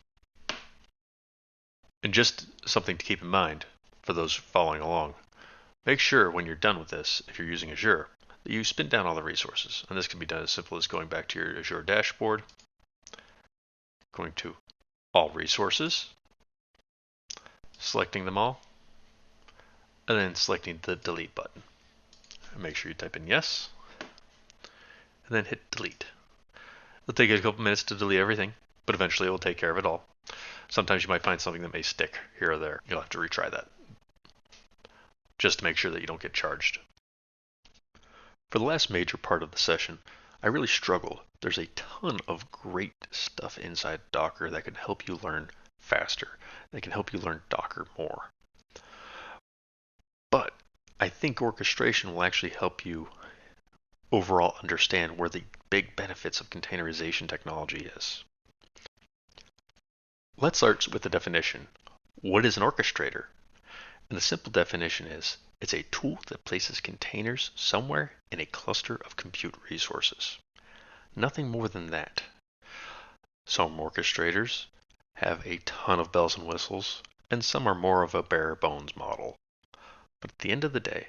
And just something to keep in mind for those following along, make sure when you're done with this, if you're using Azure, that you spin down all the resources. And this can be done as simple as going back to your Azure dashboard, going to all resources, selecting them all, and then selecting the delete button. And make sure you type in yes, and then hit delete. It'll take a couple minutes to delete everything, but eventually it will take care of it all. Sometimes you might find something that may stick here or there. You'll have to retry that, just to make sure that you don't get charged. For the last major part of the session, I really struggled. There's a ton of great stuff inside Docker that can help you learn faster, that can help you learn Docker more. But I think orchestration will actually help you overall understand where the big benefits of containerization technology is. Let's start with the definition. What is an orchestrator? And the simple definition is, it's a tool that places containers somewhere in a cluster of compute resources. Nothing more than that. Some orchestrators have a ton of bells and whistles, and some are more of a bare bones model. But at the end of the day,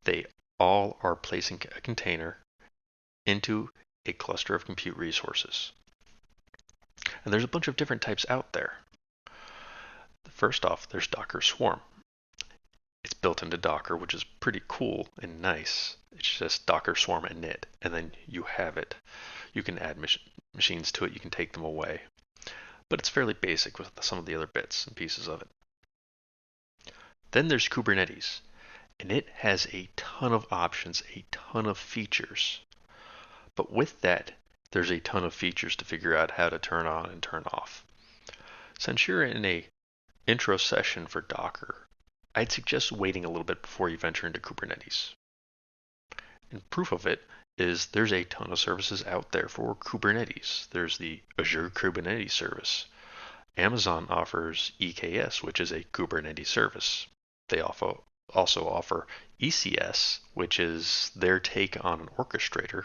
they all are placing a container into a cluster of compute resources. And there's a bunch of different types out there. First off, there's Docker Swarm. It's built into Docker, which is pretty cool and nice. It's just Docker Swarm init, and then you have it. You can add machines to it, you can take them away. But it's fairly basic with some of the other bits and pieces of it. Then there's Kubernetes, and it has a ton of options, a ton of features. But with that, there's a ton of features to figure out how to turn on and turn off. Since you're in a intro session for Docker, I'd suggest waiting a little bit before you venture into Kubernetes. And proof of it is there's a ton of services out there for Kubernetes. There's the Azure Kubernetes service. Amazon offers EKS, which is a Kubernetes service. They also offer ECS, which is their take on an orchestrator.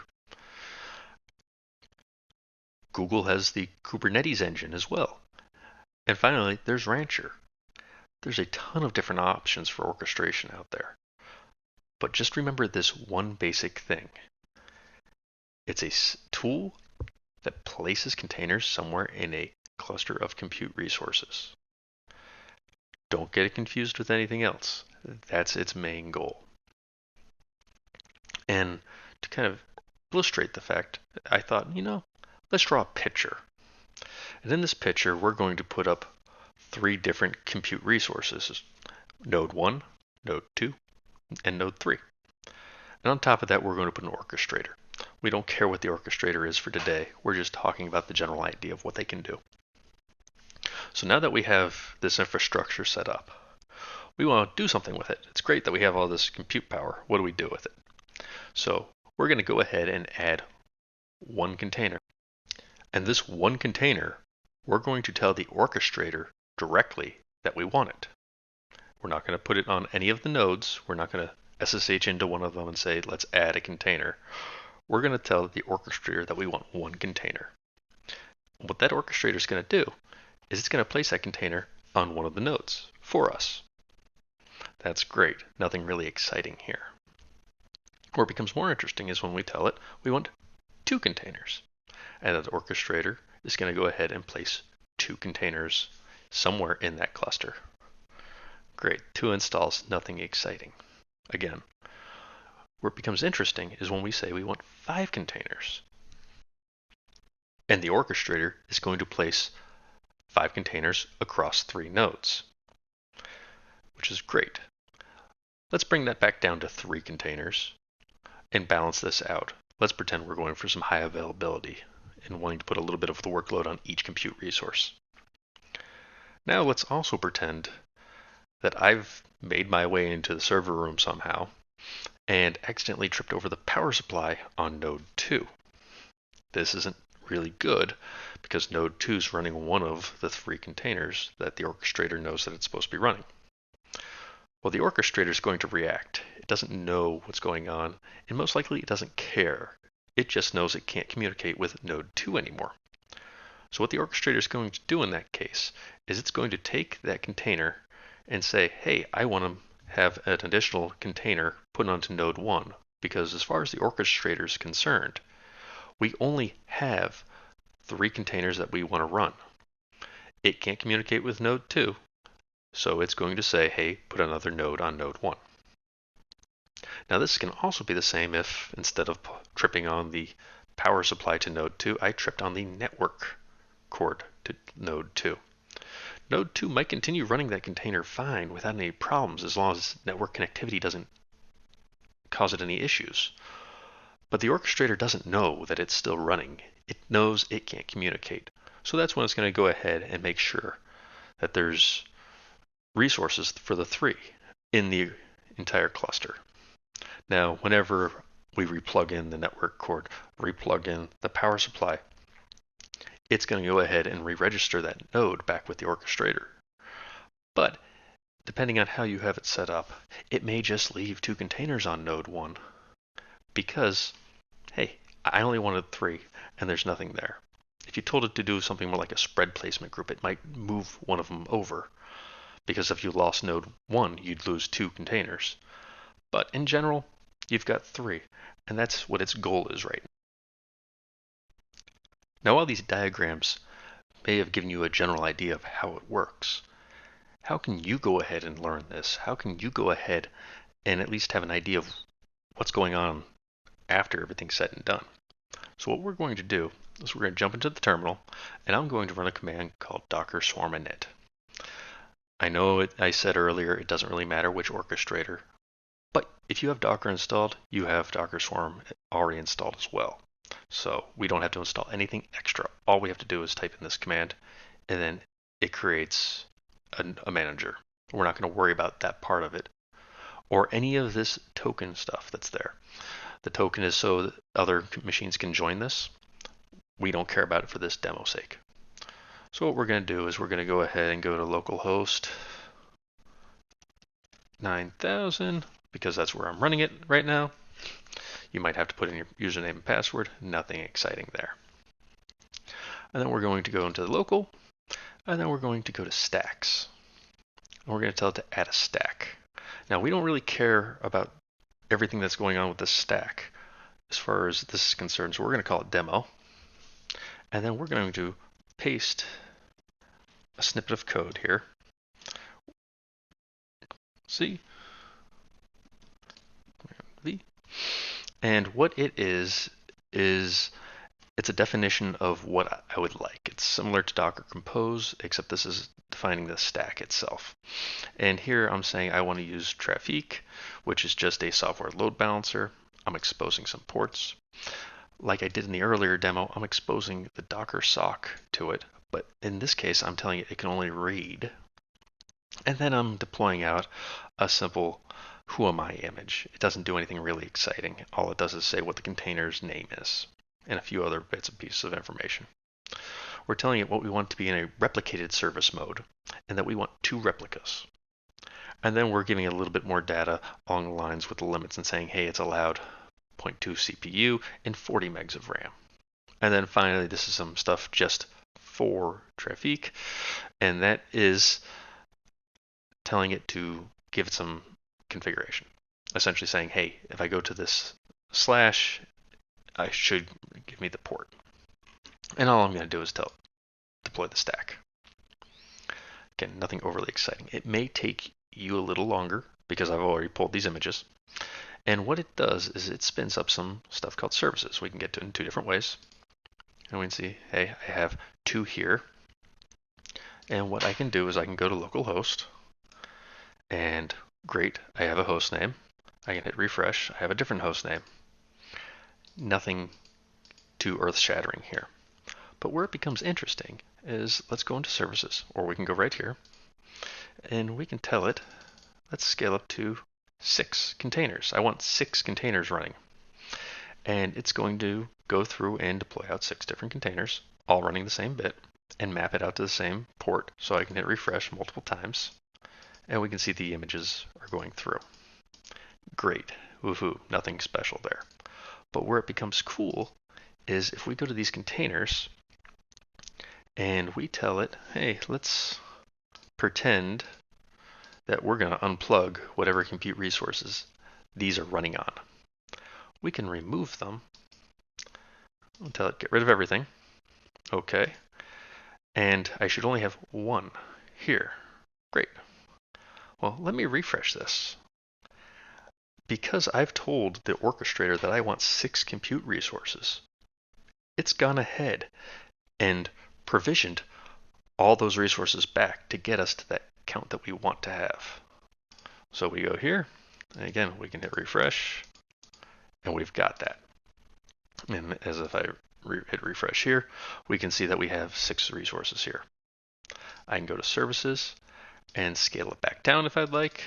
Google has the Kubernetes engine as well. And finally, there's Rancher. There's a ton of different options for orchestration out there. But just remember this one basic thing. It's a tool that places containers somewhere in a cluster of compute resources. Don't get it confused with anything else. That's its main goal. And to kind of illustrate the fact, I thought, let's draw a picture. And in this picture, we're going to put up 3 different compute resources. Node 1, Node 2, and Node 3. And on top of that, we're going to put an orchestrator. We don't care what the orchestrator is for today. We're just talking about the general idea of what they can do. So now that we have this infrastructure set up, we want to do something with it. It's great that we have all this compute power. What do we do with it? So we're going to go ahead and add one container. And this one container, we're going to tell the orchestrator directly that we want it. We're not going to put it on any of the nodes. We're not going to SSH into one of them and say, let's add a container. We're going to tell the orchestrator that we want one container. What that orchestrator is going to do is it's going to place that container on one of the nodes for us. That's great. Nothing really exciting here. Where it becomes more interesting is when we tell it we want 2 containers. And the orchestrator is going to go ahead and place 2 containers somewhere in that cluster. Great. 2 installs, nothing exciting. Again, where it becomes interesting is when we say we want 5 containers. And the orchestrator is going to place 5 containers across 3 nodes, which is great. Let's bring that back down to 3 containers and balance this out. Let's pretend we're going for some high availability and wanting to put a little bit of the workload on each compute resource. Now let's also pretend that I've made my way into the server room somehow and accidentally tripped over the power supply on node 2. This isn't really good because node 2 is running one of the 3 containers that the orchestrator knows that it's supposed to be running. Well, the orchestrator is going to react. It doesn't know what's going on, and most likely it doesn't care. It just knows it can't communicate with node 2 anymore. So what the orchestrator is going to do in that case is it's going to take that container and say, hey, I want to have an additional container put onto node 1, because as far as the orchestrator is concerned, we only have 3 containers that we want to run. It can't communicate with node 2, so it's going to say, hey, put another node on node 1. Now this can also be the same if instead of tripping on the power supply to node 2, I tripped on the network cord to node 2. Node 2 might continue running that container fine without any problems as long as network connectivity doesn't cause it any issues. But the orchestrator doesn't know that it's still running. It knows it can't communicate. So that's when it's going to go ahead and make sure that there's resources for the 3 in the entire cluster. Now, whenever we replug in the network cord, replug in the power supply, it's going to go ahead and re-register that node back with the orchestrator. But depending on how you have it set up, it may just leave 2 containers on node 1 because, hey, I only wanted 3 and there's nothing there. If you told it to do something more like a spread placement group, it might move one of them over, because if you lost node 1, you'd lose 2 containers. But in general, you've got 3, and that's what its goal is right now. Now, while these diagrams may have given you a general idea of how it works, how can you go ahead and learn this? How can you go ahead and at least have an idea of what's going on after everything's said and done? So what we're going to do is we're going to jump into the terminal, and I'm going to run a command called docker swarm init. I know I said earlier it doesn't really matter which orchestrator, but if you have Docker installed, you have Docker Swarm already installed as well. So we don't have to install anything extra. All we have to do is type in this command, and then it creates a manager. We're not going to worry about that part of it or any of this token stuff that's there. The token is so that other machines can join this. We don't care about it for this demo sake. So what we're going to do is we're going to go ahead and go to localhost 9000 because that's where I'm running it right now. You might have to put in your username and password. Nothing exciting there. And then we're going to go into the local, and then we're going to go to stacks. And we're going to tell it to add a stack. Now we don't really care about everything that's going on with this stack as far as this is concerned, so we're going to call it demo. And then we're going to paste a snippet of code here. C V. And what it is it's a definition of what I would like. It's similar to Docker Compose, except this is defining the stack itself. And here I'm saying I want to use Trafic, which is just a software load balancer. I'm exposing some ports. Like I did in the earlier demo, I'm exposing the Docker sock to it, but in this case, I'm telling it can only read. And then I'm deploying out a simple who am I image. It doesn't do anything really exciting. All it does is say what the container's name is and a few other bits and pieces of information. We're telling it what we want to be in a replicated service mode and that we want 2 replicas. And then we're giving it a little bit more data along the lines with the limits and saying, hey, it's allowed 0.2 CPU and 40 megs of RAM. And then finally, this is some stuff just for Trafic, and that is telling it to give it some configuration, essentially saying, hey, if I go to this slash, I should give me the port. And all I'm going to do is deploy the stack. Again, nothing overly exciting. It may take you a little longer because I've already pulled these images. And what it does is it spins up some stuff called services. We can get to it in two different ways. And we can see, hey, I have two here. And what I can do is I can go to localhost. And great, I have a host name. I can hit refresh. I have a different host name. Nothing too earth-shattering here. But where it becomes interesting is let's go into services, or we can go right here, and we can tell it, let's scale up to 6 containers. I want 6 containers running. And it's going to go through and deploy out 6 different containers, all running the same bit, and map it out to the same port, so I can hit refresh multiple times, and we can see the images are going through. Great, woohoo, nothing special there. But where it becomes cool is if we go to these containers, and we tell it, hey, let's pretend that we're going to unplug whatever compute resources these are running on. We can remove them. I'll tell it, get rid of everything. Okay. And I should only have 1 here. Great. Well, let me refresh this. Because I've told the orchestrator that I want 6 compute resources, it's gone ahead and provisioned all those resources back to get us to that count that we want to have. So we go here, and again, we can hit refresh, and we've got that. And as if I hit refresh here, we can see that we have 6 resources here. I can go to services and scale it back down if I'd like.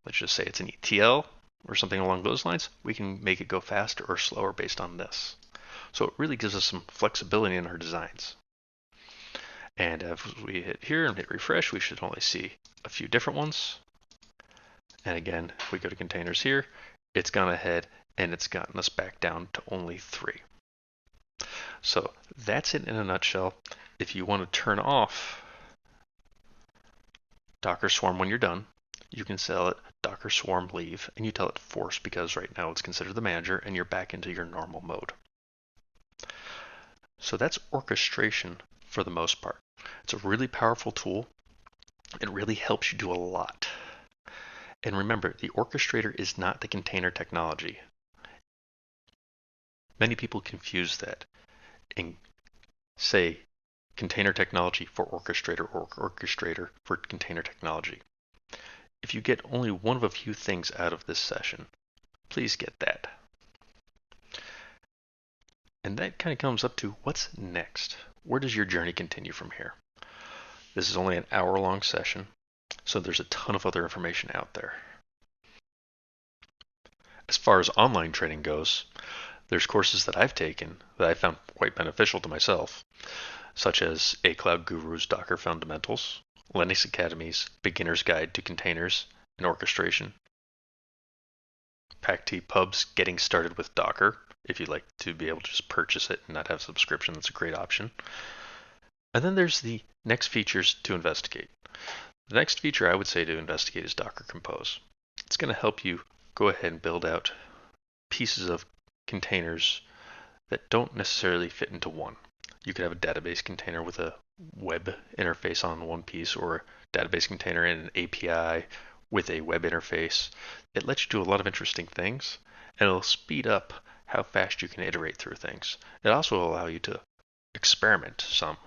Let's just say it's an ETL or something along those lines. We can make it go faster or slower based on this. So it really gives us some flexibility in our designs. And if we hit here and hit refresh, we should only see a few different ones. And again, if we go to containers here, it's gone ahead and it's gotten us back down to only 3. So that's it in a nutshell. If you want to turn off Docker Swarm when you're done, you can tell it Docker Swarm leave, and you tell it force because right now it's considered the manager and you're back into your normal mode. So that's orchestration for the most part. It's a really powerful tool. It really helps you do a lot. And remember, the orchestrator is not the container technology. Many people confuse that and say container technology for orchestrator or orchestrator for container technology. If you get only one of a few things out of this session, please get that. And that kind of comes up to what's next? Where does your journey continue from here? This is only an hour-long session, so there's a ton of other information out there. As far as online training goes, there's courses that I've taken that I found quite beneficial to myself, such as A Cloud Guru's Docker Fundamentals, Linux Academy's Beginner's Guide to Containers and Orchestration, PacT Pub's Getting Started with Docker. If you'd like to be able to just purchase it and not have a subscription, that's a great option. And then there's the next features to investigate. The next feature I would say to investigate is Docker Compose. It's going to help you go ahead and build out pieces of containers that don't necessarily fit into one. You could have a database container with a web interface on one piece, or a database container and an API with a web interface. It lets you do a lot of interesting things, and it'll speed up how fast you can iterate through things. It also will allow you to experiment some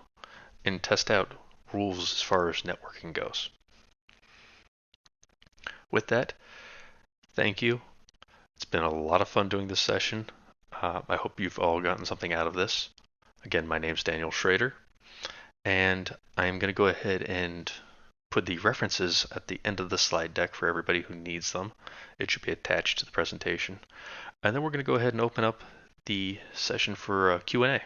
and test out rules as far as networking goes. With that, thank you. It's been a lot of fun doing this session. I hope you've all gotten something out of this. Again, my name's Daniel Shrader, and I'm going to go ahead and put the references at the end of the slide deck for everybody who needs them. It should be attached to the presentation. And then we're going to go ahead and open up the session for Q&A.